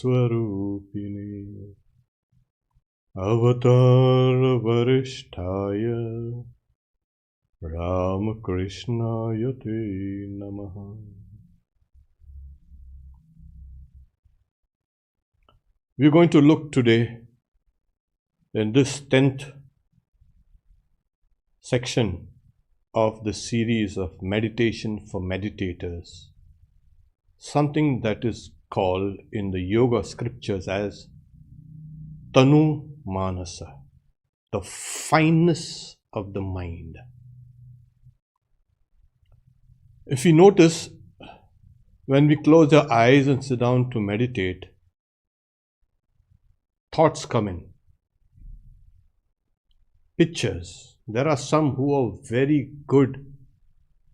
Swarupini Avatar Varishtaya Ramakrishnaya Te Namaha. We're going to look today in this 10th section of the series of Meditation for Meditators, something that is called in the yoga scriptures as Tanu Manasa, the fineness of the mind. If you notice, when we close our eyes and sit down to meditate, thoughts come in, pictures. There are some who are very good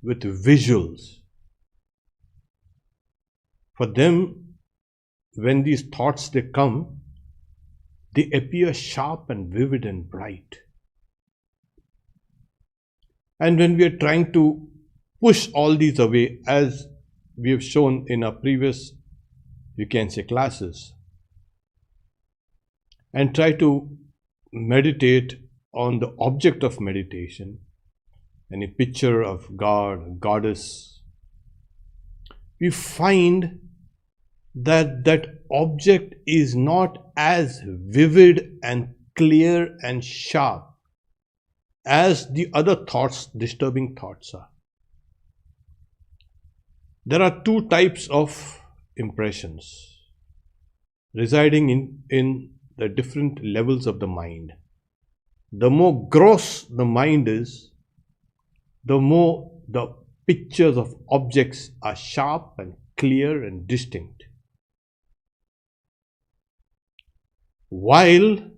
with visuals. For them, when these thoughts they come, they appear sharp and vivid and bright. And when we are trying to push all these away, as we have shown in our previous, you can say, classes, and try to meditate on the object of meditation, any picture of God, goddess, we find that that object is not as vivid and clear and sharp as the other thoughts, disturbing thoughts are. There are two types of impressions residing in the different levels of the mind. The more gross the mind is, the more the pictures of objects are sharp and clear and distinct. While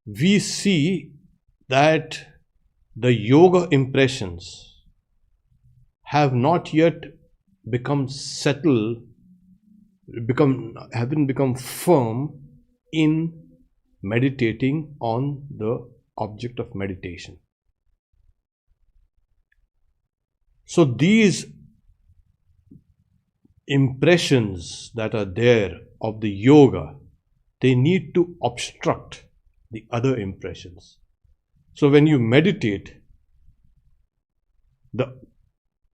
we see that the yoga impressions have not yet become settled, haven't become firm in meditating on the object of meditation. So these impressions that are there of the yoga, they need to obstruct the other impressions. So when you meditate, the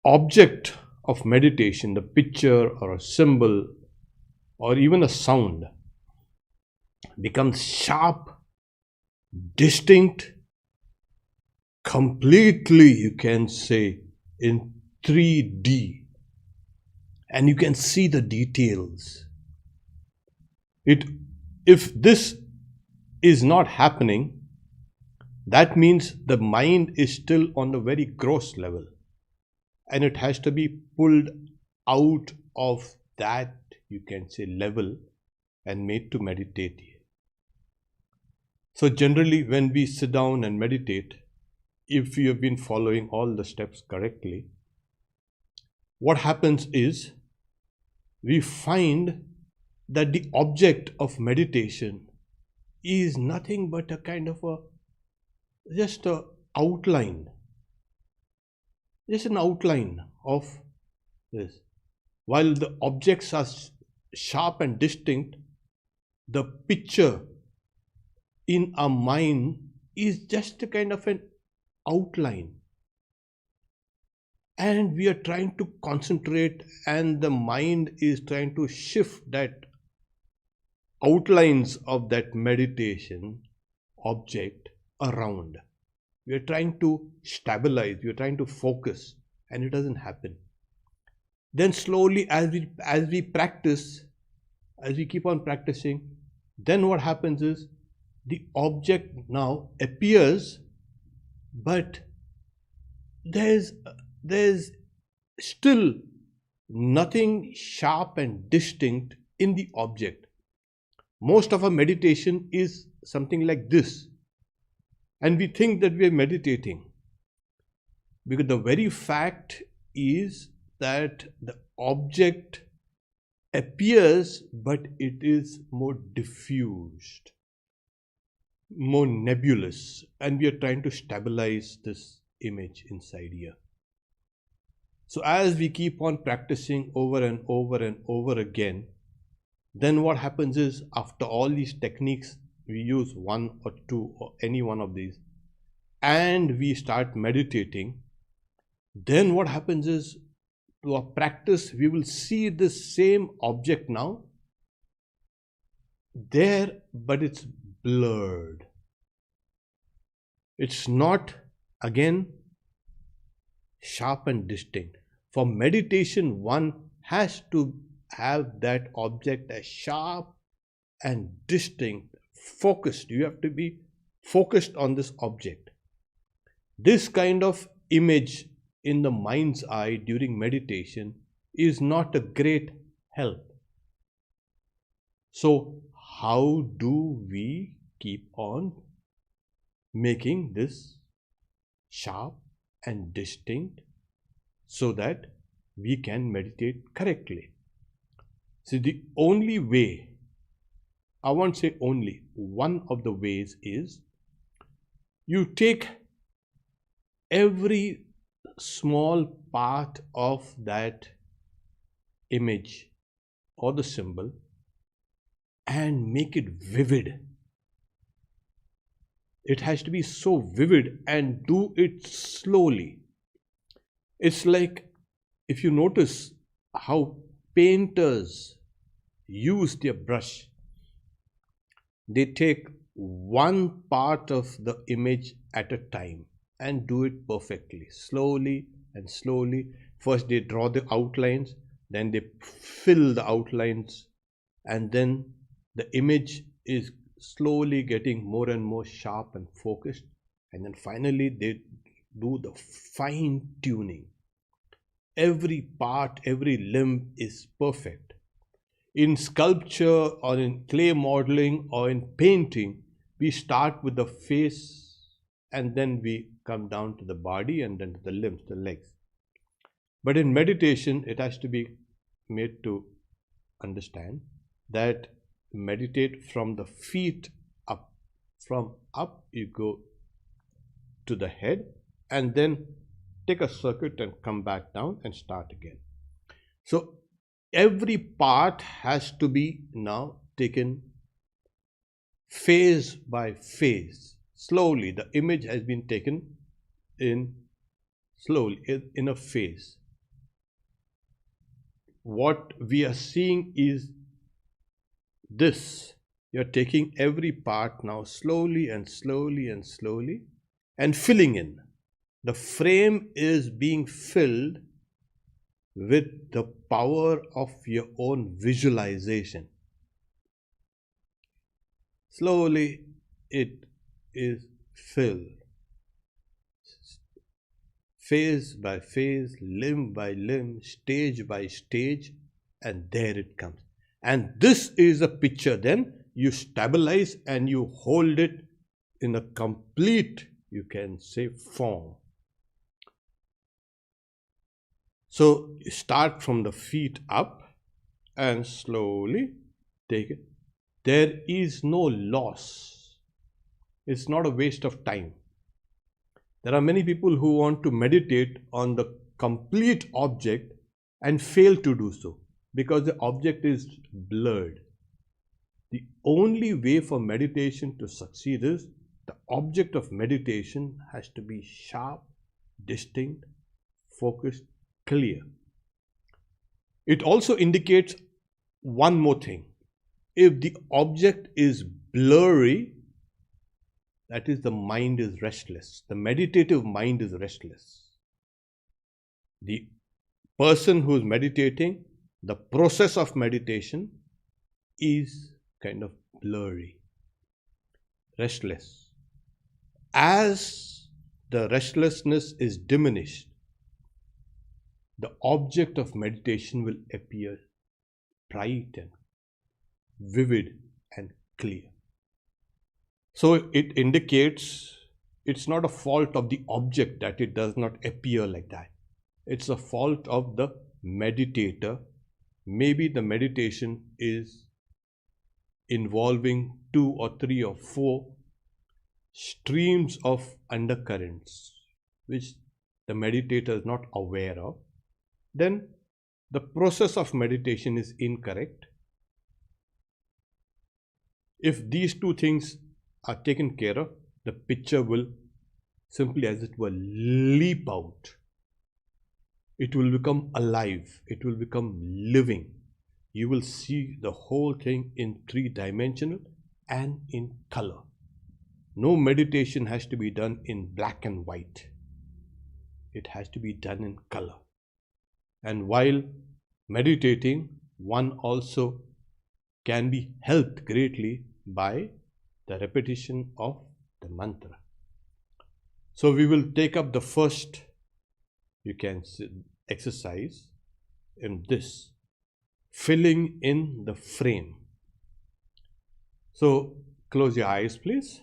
object of meditation, the picture or a symbol or even a sound, becomes sharp, distinct, completely, you can say, in 3D, and you can see the details. If this is not happening, that means the mind is still on a very gross level, and it has to be pulled out of that, you can say, level and made to meditate. So generally, when we sit down and meditate, if you have been following all the steps correctly, what happens is we find that the object of meditation is nothing but a kind of just an outline of this. While the objects are sharp and distinct, the picture in our mind is just a kind of an outline, and we are trying to concentrate, and the mind is trying to shift that outlines of that meditation object around. We are trying to stabilize, we are trying to focus, and it doesn't happen. Then slowly, as we practice, as we keep on practicing, then what happens is the object now appears, but there's still nothing sharp and distinct in the object. Most of our meditation is something like this, and we think that we are meditating, because the very fact is that the object appears, but it is more diffused, more nebulous, and we are trying to stabilize this image inside here. So as we keep on practicing over and over and over again, Then what happens is, after all these techniques, we use one or two or any one of these, and we start meditating. Then what happens is, to our practice, we will see this same object now there, but it's blurred. It's not again sharp and distinct. For meditation, one has to have that object as sharp and distinct, focused. You have to be focused on this object. This kind of image in the mind's eye during meditation is not a great help. So, how do we keep on making this sharp and distinct so that we can meditate correctly? See, the only way, I won't say only, one of the ways is you take every small part of that image or the symbol and make it vivid. It has to be so vivid, and do it slowly. It's like, if you notice how painters use their brush, they take one part of the image at a time and do it perfectly, slowly and slowly. First they draw the outlines, then they fill the outlines, and then the image is slowly getting more and more sharp and focused, and then finally they do the fine tuning. Every part, every limb is perfect. In sculpture or in clay modeling or in painting, we start with the face and then we come down to the body and then to the limbs, the legs. But in meditation, it has to be made to understand that meditate from the feet up. From up, you go to the head and then take a circuit and come back down and start again. So every part has to be now taken phase by phase. Slowly, the image has been taken in slowly, in a phase. What we are seeing is this. You're taking every part now slowly and slowly and slowly and filling in. The frame is being filled with the power of your own visualization. Slowly it is filled, phase by phase, limb by limb, stage by stage, and there it comes. And this is a picture. Then you stabilize and you hold it in a complete, you can say, form. So start from the feet up and slowly take it. There is no loss. It's not a waste of time. There are many people who want to meditate on the complete object and fail to do so because the object is blurred. The only way for meditation to succeed is the object of meditation has to be sharp, distinct, focused, clear. It also indicates one more thing. If the object is blurry, that is, the mind is restless. The meditative mind is restless. The person who is meditating, the process of meditation is kind of blurry, restless. As the restlessness is diminished, the object of meditation will appear bright and vivid and clear. So it indicates it's not a fault of the object that it does not appear like that. It's a fault of the meditator. Maybe the meditation is involving 2 or 3 or 4 streams of undercurrents which the meditator is not aware of. Then the process of meditation is incorrect If these two things are taken care of, the picture will simply, as it were, leap out. It will become alive, it will become living. You will see the whole thing in three-dimensional and in color. No meditation has to be done in black and white. It has to be done in color. And while meditating, one also can be helped greatly by the repetition of the mantra. So we will take up the first, you can say, exercise in this, filling in the frame. So close your eyes, please.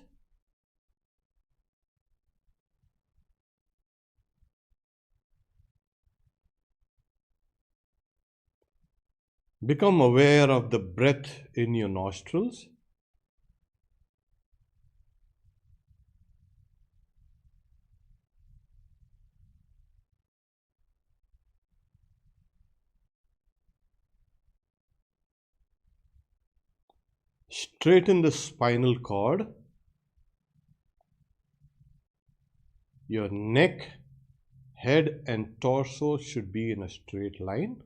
Become aware of the breath in your nostrils. Straighten the spinal cord. Your neck, head and torso should be in a straight line.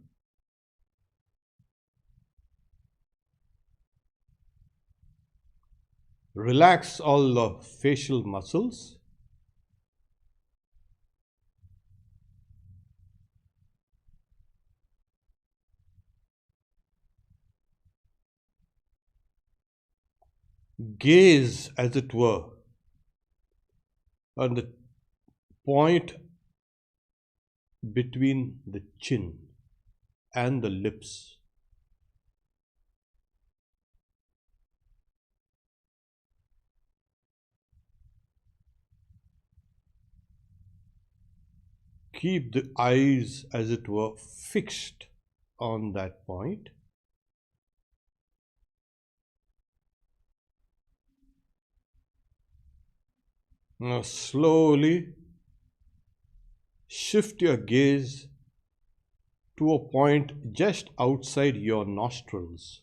Relax all the facial muscles. Gaze, as it were, on the point between the chin and the lips. Keep the eyes, as it were, fixed on that point. Now slowly shift your gaze to a point just outside your nostrils.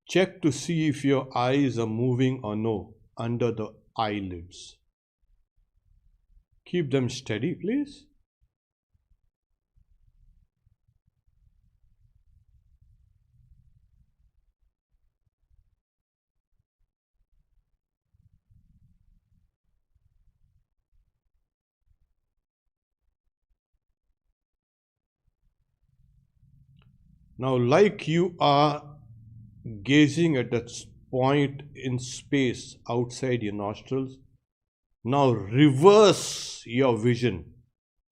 Check to see if your eyes are moving or no under the eyelids. Keep them steady, please. Now, like you are gazing at that point in space outside your nostrils, now reverse your vision.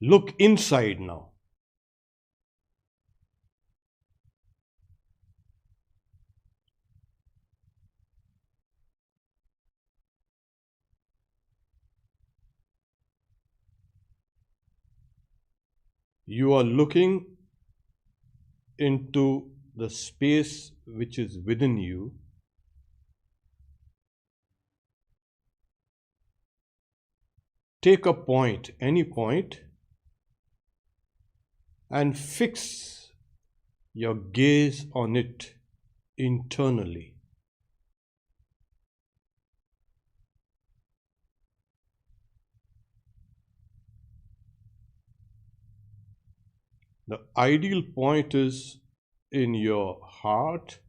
Look inside now. You are looking into the space which is within you. Take a point, any point, and fix your gaze on it internally. The ideal point is in your heart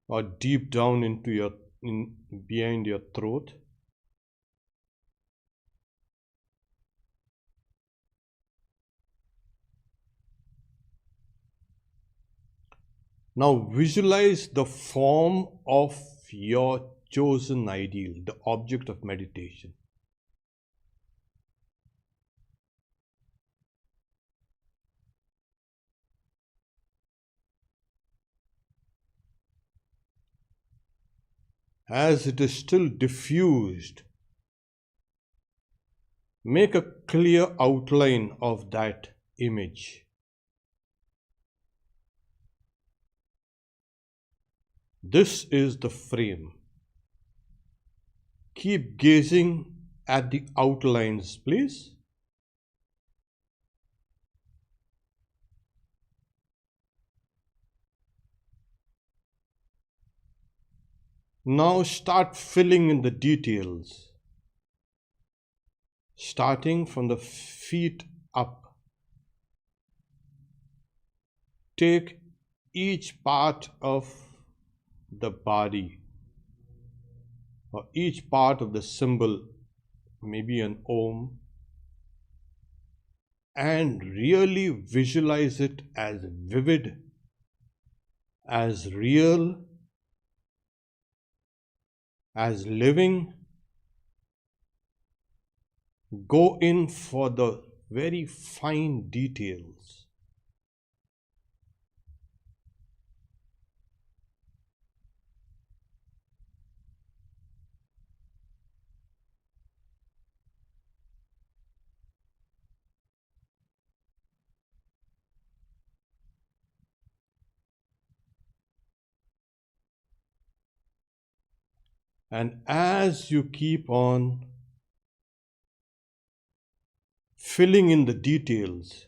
or deep down into your behind your throat. Now visualize the form of your chosen ideal, the object of meditation. As it is still diffused, make a clear outline of that image. This is the frame. Keep gazing at the outlines, please. Now start filling in the details, starting from the feet up. Take each part of the body or each part of the symbol, maybe an Om, and really visualize it as vivid, as real, as living. Go in for the very fine details. And as you keep on filling in the details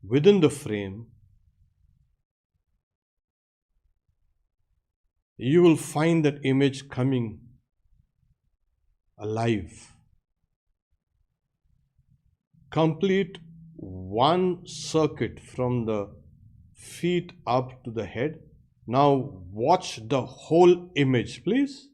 within the frame, you will find that image coming alive. Complete one circuit from the feet up to the head. Now watch the whole image, please.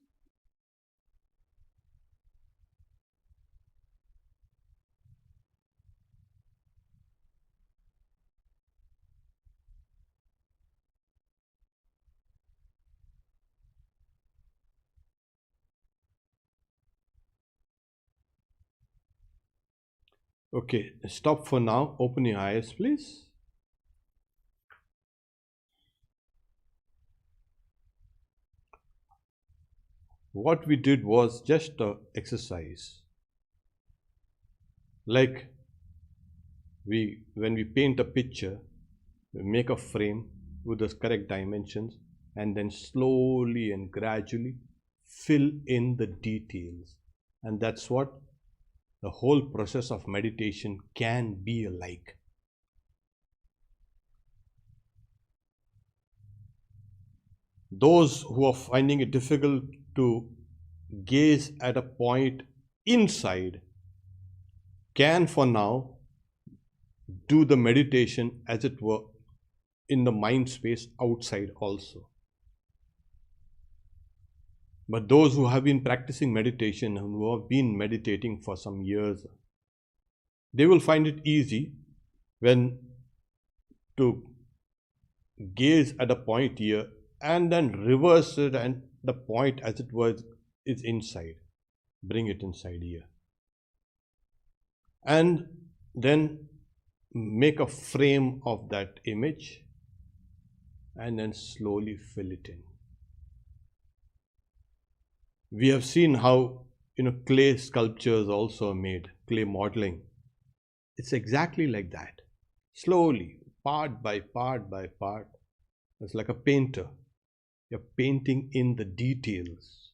Okay, stop for now. Open your eyes, please. What we did was just an exercise. Like when we paint a picture, we make a frame with the correct dimensions and then slowly and gradually fill in the details. And that's what the whole process of meditation can be like. Those who are finding it difficult to gaze at a point inside can for now do the meditation as it were in the mind space outside also. But those who have been practicing meditation and who have been meditating for some years, they will find it easy when to gaze at a point here and then reverse it, and the point as it was is inside. Bring it inside here. And then make a frame of that image and then slowly fill it in. We have seen how clay sculptures also are made, clay modeling. It's exactly like that. Slowly, part by part by part. It's like a painter. You're painting in the details.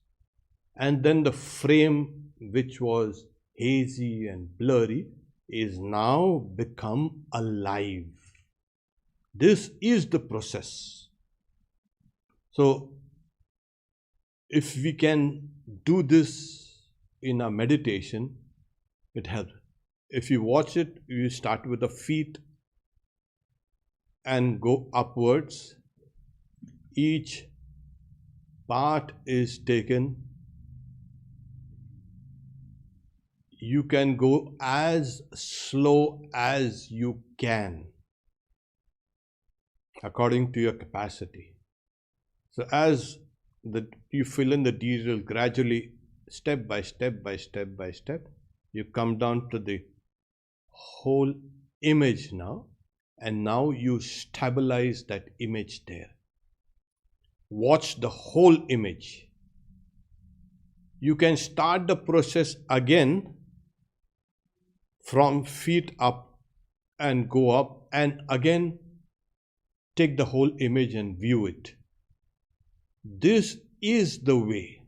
And then the frame, which was hazy and blurry, is now become alive. This is the process. So, if we can do this in a meditation, it helps. If you watch it, you start with the feet and go upwards. Each part is taken. You can go as slow as you can according to your capacity. So as you fill in the details gradually, step by step by step by step, you come down to the whole image now, and now you stabilize that image there. Watch the whole image. You can start the process again from feet up and go up, and again take the whole image and view it. This is the way.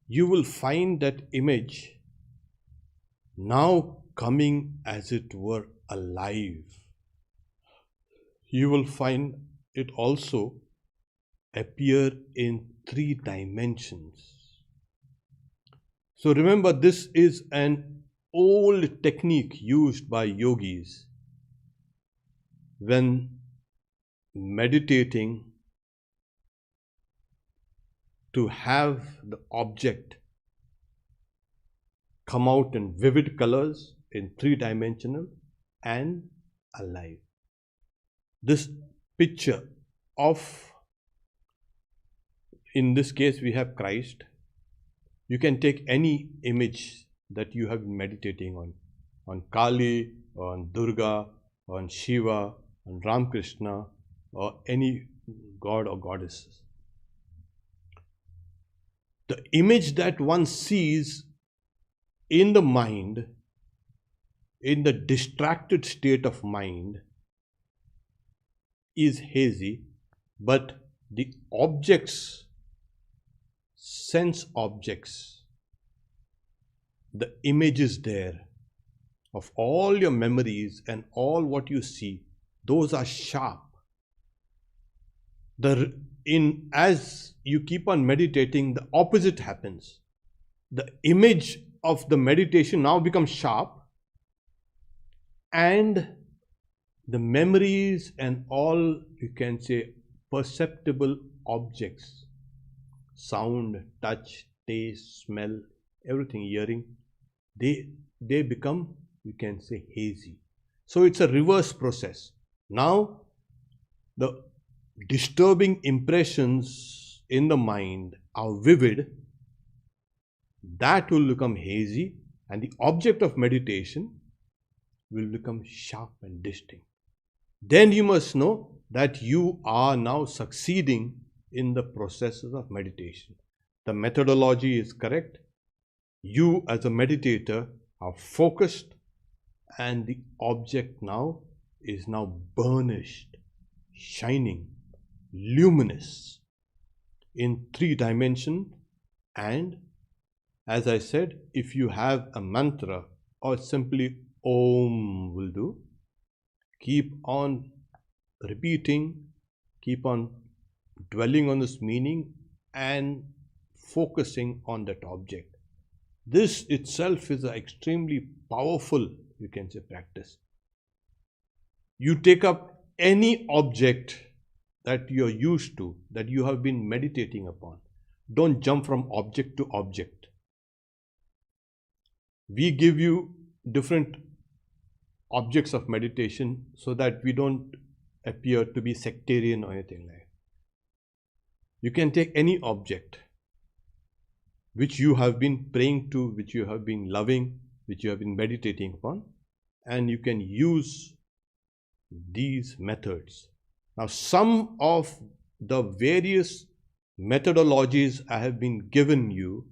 you will find that image now coming as it were alive. You will find it also appear in 3 dimensions. So remember, this is an old technique used by yogis when meditating to have the object come out in vivid colors, in 3 dimensional and alive. This picture of, in this case we have Christ. You can take any image that you have been meditating on Kali, on Durga, on Shiva, on Ramakrishna, or any god or goddesses. The image that one sees in the mind, in the distracted state of mind, is hazy, but the objects, sense objects, the image is there of all your memories and all what you see, those are sharp. As you keep on meditating, the opposite happens. The image of the meditation now becomes sharp, and the memories and all, you can say, perceptible objects, sound, touch, taste, smell, everything, hearing, they become, you can say, hazy. So it's a reverse process. Now the disturbing impressions in the mind are vivid, that will become hazy, and the object of meditation will become sharp and distinct. Then you must know that you are now succeeding in the processes of meditation. The methodology is correct. You as a meditator are focused, and the object now is now burnished, shining, luminous in 3 dimensions. And as I said, if you have a mantra or simply Om will do, keep on repeating, keep on dwelling on this meaning and focusing on that object. This itself is an extremely powerful, you can say, practice. You take up any object that you are used to, that you have been meditating upon. Don't jump from object to object. We give you different objects of meditation so that we don't appear to be sectarian or anything like that. You can take any object which you have been praying to, which you have been loving, which you have been meditating upon, and you can use these methods. Now, some of the various methodologies I have been given you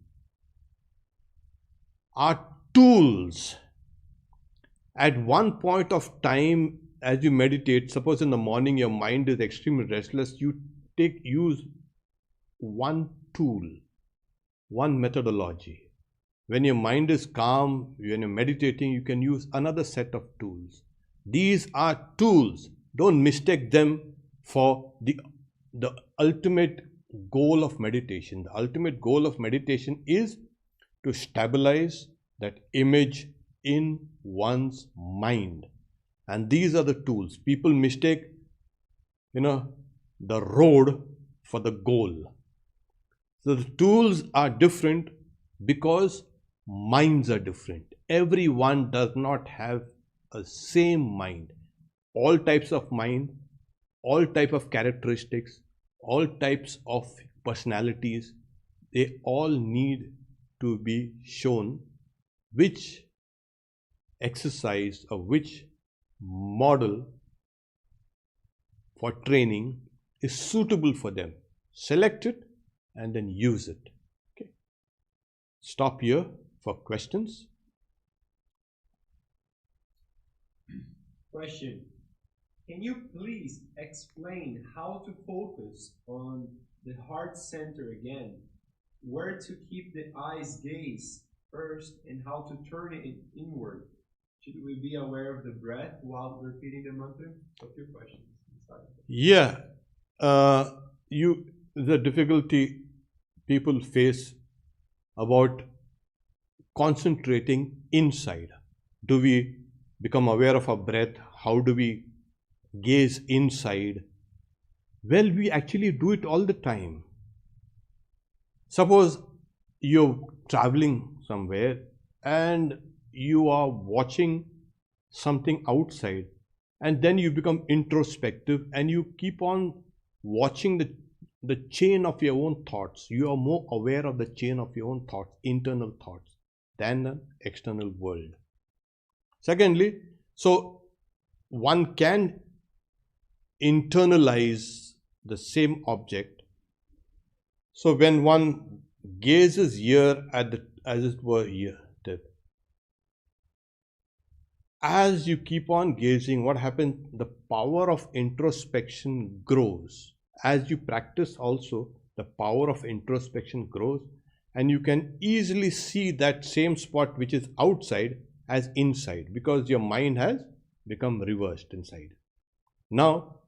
are tools. At one point of time, as you meditate, suppose in the morning your mind is extremely restless, you use one tool, one methodology. When your mind is calm, when you're meditating, you can use another set of tools. These are tools. Don't mistake them for the ultimate goal of meditation. The ultimate goal of meditation is to stabilize that image in one's mind. And these are the tools. People mistake, the road for the goal. So the tools are different because minds are different. Everyone does not have a same mind. All types of mind, all type of characteristics, all types of personalities, they all need to be shown which exercise or which model for training is suitable for them. Select it and then use it. Okay. Stop here for questions. Question. Can you please explain how to focus on the heart center again? where to keep the eye's gaze first and how to turn it inward. Should we be aware of the breath while repeating the mantra? A few questions. Yeah, uh, the difficulty people face about concentrating inside. Do we become aware of our breath? How do we gaze inside? Well, we actually do it all the time. Suppose you're traveling somewhere and you are watching something outside, and then you become introspective and you keep on watching the chain of your own thoughts. You are more aware of the chain of your own thoughts, internal thoughts, than the external world. Secondly, so one can internalize the same object. So when one gazes here at the, as it were here, as you keep on gazing, what happens? The power of introspection grows. As you practice also, the power of introspection grows, and you can easily see that same spot which is outside as inside, because your mind has become reversed inside. Now,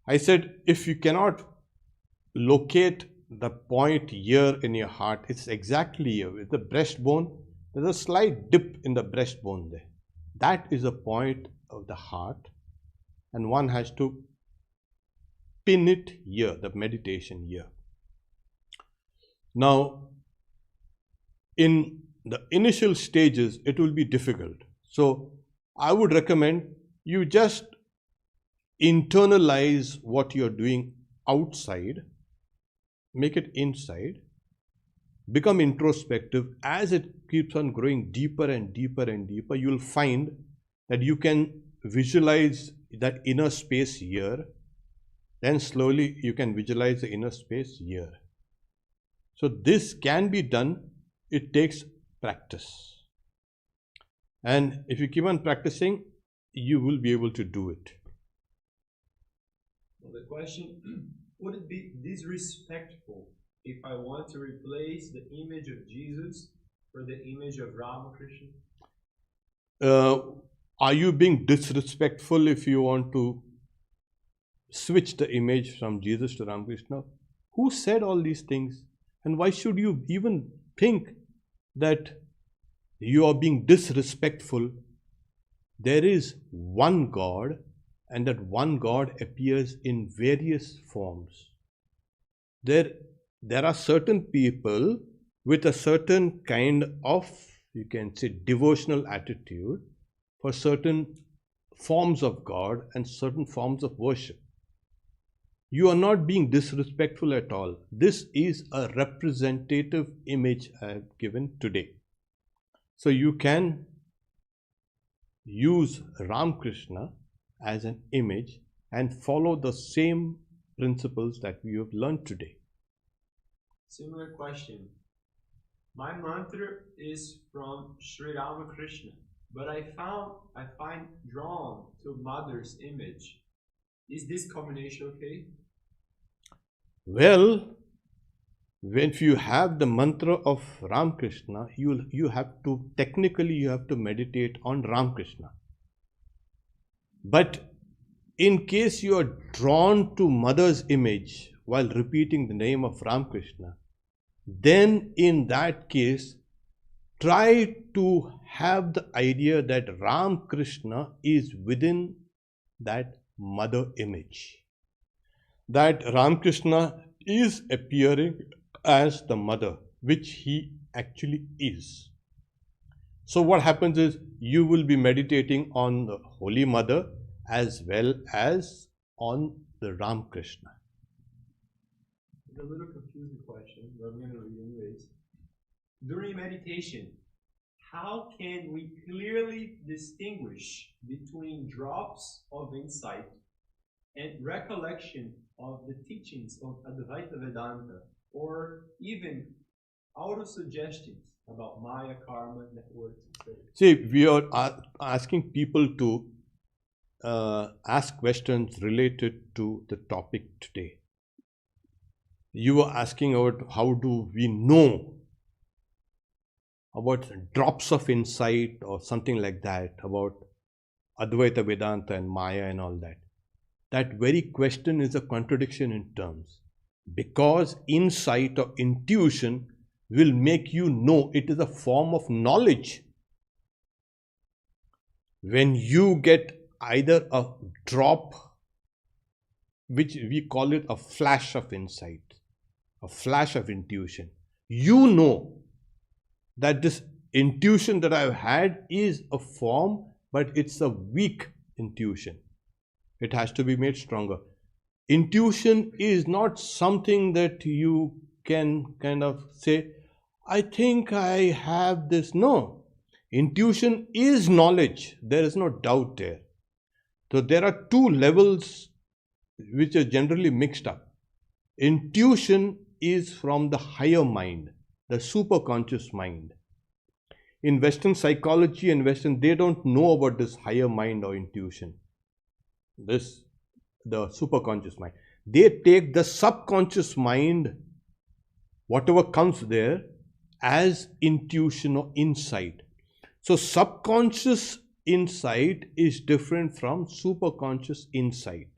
I said, if you cannot locate the point here in your heart, it's exactly here with the breastbone. There's a slight dip in the breastbone there. That is a point of the heart, and one has to pin it here, the meditation here. Now, in the initial stages, it will be difficult. So, I would recommend you just internalize what you're doing outside, make it inside, become introspective. As it keeps on growing deeper and deeper and deeper, you'll find that you can visualize that inner space here. Then slowly you can visualize the inner space here. So this can be done. It takes practice. And if you keep on practicing, you will be able to do it. Well, the question, would it be disrespectful if I want to replace the image of Jesus for the image of Ramakrishna? Are you being disrespectful if you want to switch the image from Jesus to Ramakrishna? Who said all these things? And why should you even think that you are being disrespectful? There is one God, and that one God appears in various forms. There are certain people with a certain kind of, you can say, devotional attitude for certain forms of God and certain forms of worship. You are not being disrespectful at all. This is a representative image I have given today. So you can use Ramakrishna as an image and follow the same principles that we have learned today. Similar question. My mantra is from Sri Ramakrishna, but I find drawn to Mother's image. Is this combination okay? Well, if you have the mantra of Ramakrishna, you have to meditate on Ramakrishna. But in case you are drawn to Mother's image while repeating the name of Ramakrishna, then in that case, try to have the idea that Ramakrishna is within that mother image. That Ramakrishna is appearing as the mother, which he actually is. So what happens is you will be meditating on the Holy Mother as well as on the Ramakrishna. It's a little confusing question, but I'm going to read anyways. During meditation, how can we clearly distinguish between drops of insight and recollection of the teachings of Advaita Vedanta, or even auto-suggestions about Maya, karma, networks, etc.? See, we are asking people to ask questions related to the topic today. you were asking about how do we know about drops of insight or something like that, about Advaita Vedanta and Maya and all that. That very question is a contradiction in terms, because insight or intuition will make you know. It is a form of knowledge. When you get either a drop, which we call it a flash of insight, a flash of intuition, you know that this intuition that I've had is a form, but it's a weak intuition. It has to be made stronger. Intuition is not something that you can kind of say, I think I have this. No. Intuition is knowledge. There is no doubt there. So there are two levels which are generally mixed up. Intuition is from the higher mind, the superconscious mind. In Western psychology and Western, they don't know about this higher mind or intuition. The superconscious mind. They take the subconscious mind, whatever comes there, as intuition or insight. So subconscious insight is different from superconscious insight.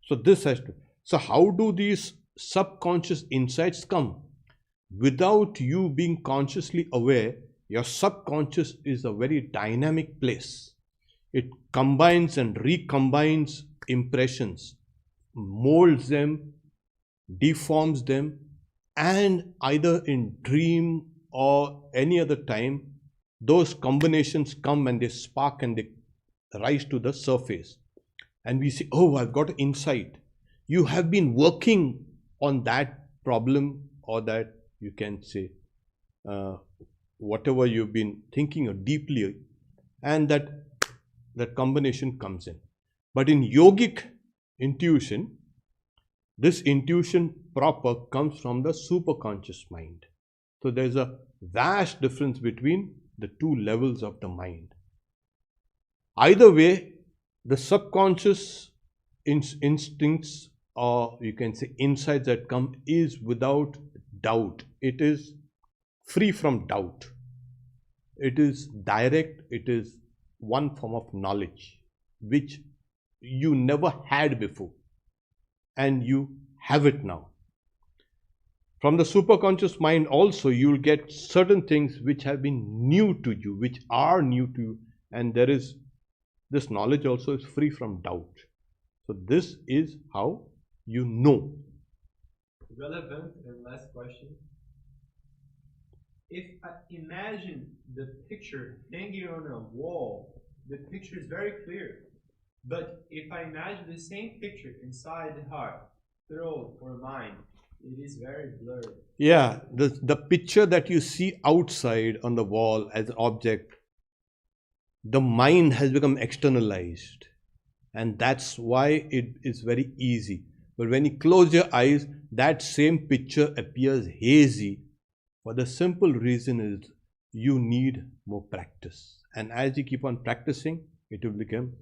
So this has to. So how do these subconscious insights come? Without you being consciously aware, your subconscious is a very dynamic place. It combines and recombines impressions, molds them, deforms them, and either in dream or any other time, those combinations come and they spark and they rise to the surface. And we say, oh, I've got insight. You have been working on that problem, or that you can say whatever you've been thinking of deeply, and that combination comes in. But in yogic intuition, this intuition proper comes from the superconscious mind. So there's a vast difference between the two levels of the mind. Either way, the subconscious instincts, or you can say insights that come, is without doubt. It is free from doubt. It is direct. It is one form of knowledge which you never had before, and you have it now. From the superconscious mind also, you'll get certain things which have been new to you, which are new to you, and there is this knowledge also is free from doubt. So this is how you know. Relevant and last question. If I imagine the picture hanging on a wall, the picture is very clear. But if I imagine the same picture inside the heart, throat, or mind, it is very blurred. Yeah, the picture that you see outside on the wall as an object, the mind has become externalized, and that's why it is very easy. But when you close your eyes, that same picture appears hazy, for the simple reason is you need more practice. And as you keep on practicing, it will become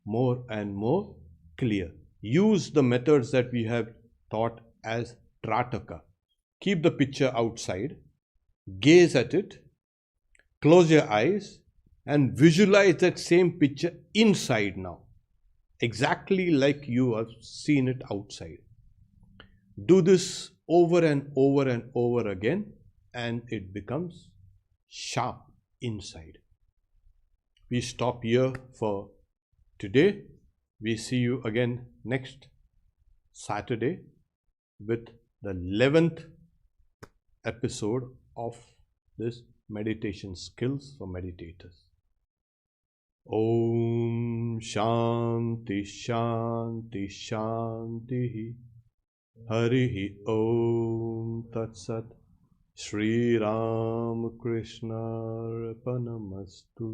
more and more clear. Use the methods that we have taught as Trataka. Keep the picture outside, gaze at it, close your eyes, and visualize that same picture inside now, exactly like you have seen it outside. Do this over and over and over again, and it becomes sharp inside. We stop here for today. We see you again next Saturday with the 11th episode of this meditation skills for meditators. Om Shanti Shanti Shanti Harihi Om Tat Sat Shri Ram Krishna Arpanamastu.